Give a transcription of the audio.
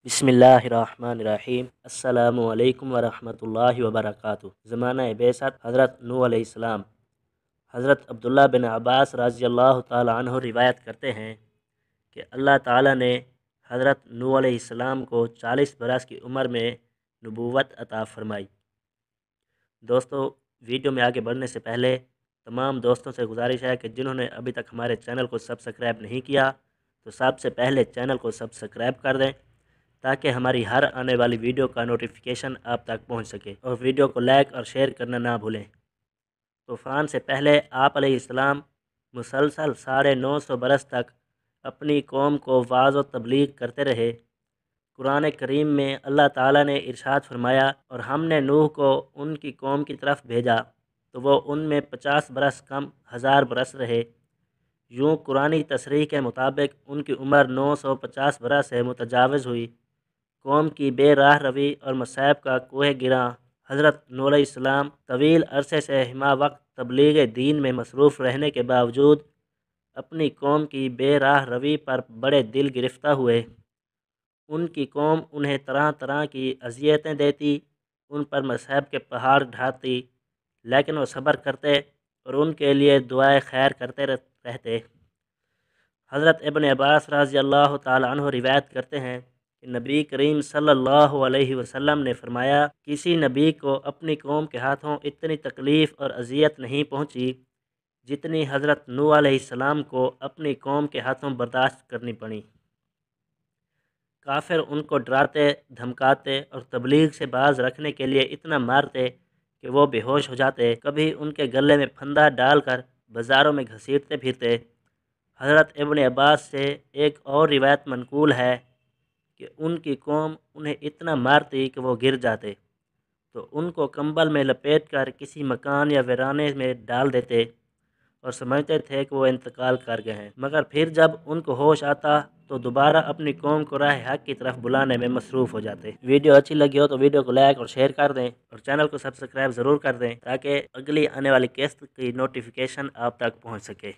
बिस्मिल्लाहिर्रहमानिर्रहीम। अस्सलामु अलैकुम वरहमतुल्लाहि वबरकातुहू। ज़माना बेसत हज़रत नूह अलैहिस्सलाम। हज़रत अब्दुल्लाह बिन अब्बास रज़ियल्लाहु ताला अन्हु रिवायत करते हैं कि अल्लाह ताला ने हज़रत नूह अलैहिस्सलाम को 40 बरस की उम्र में नबूवत अता फरमाई। दोस्तों, वीडियो में आगे बढ़ने से पहले तमाम दोस्तों से गुजारिश है कि जिन्होंने अभी तक हमारे चैनल को सब्सक्राइब नहीं किया तो सबसे पहले चैनल को सब्सक्राइब कर दें ताकि हमारी हर आने वाली वीडियो का नोटिफिकेशन आप तक पहुंच सके, और वीडियो को लाइक और शेयर करना ना भूलें। तूफ़ान से पहले आप अलैहिस्सलाम मुसलसल 950 बरस तक अपनी कौम को वाज़ व तबलीग करते रहे। कुरान करीम में अल्लाह ताला ने इरशाद फरमाया, और हमने नूह को उनकी कौम की तरफ भेजा तो वो उनमें 50 बरस कम 1000 बरस रहे। यूँ कुरानी तसरीह के मुताबिक उनकी उम्र 950 बरस से मुतजाविज़ हुई। कौम की बेराह रवी और मसाइब का कोह गिरा हज़रत नूह अलैहिस्सलाम तवील अरसे से हिमा वक्त तबलीग दीन में मसरूफ़ रहने के बावजूद अपनी कौम की बेराह रवी पर बड़े दिल गिरफ्ता हुए। उनकी कौम उन्हें तरह तरह की अज़ियतें देती, उन पर मसाइब के पहाड़ ढाती, लेकिन वो सब्र करते और उनके लिए दुआए खैर करते रहते। हज़रत इब्न अब्बास रज़ियल्लाहु ताला अन्हु रिवायत करते हैं कि नबी करीम सल्लल्लाहु अलैहि वसल्लम ने फरमाया, किसी नबी को अपनी कौम के हाथों इतनी तकलीफ़ और अजियत नहीं पहुँची जितनी हज़रत नूह अलैहिस्सलाम को अपनी कौम के हाथों बर्दाश्त करनी पड़ी। काफिर उनको डराते, धमकाते और तबलीग से बाज रखने के लिए इतना मारते कि वो बेहोश हो जाते। कभी उनके गले में फंदा डालकर बाज़ारों में घसीटते फिरते। हज़रत इब्न अब्बास से एक और रिवायत मनकूल है कि उनकी कौम उन्हें इतना मारती कि वो गिर जाते तो उनको कंबल में लपेट कर किसी मकान या वीराने में डाल देते और समझते थे कि वो इंतकाल कर गए हैं, मगर फिर जब उनको होश आता तो दोबारा अपनी कौम को राह हक की तरफ बुलाने में मसरूफ़ हो जाते। वीडियो अच्छी लगी हो तो वीडियो को लाइक और शेयर कर दें और चैनल को सब्सक्राइब ज़रूर कर दें ताकि अगली आने वाली किस्त की नोटिफिकेशन आप तक पहुँच सके।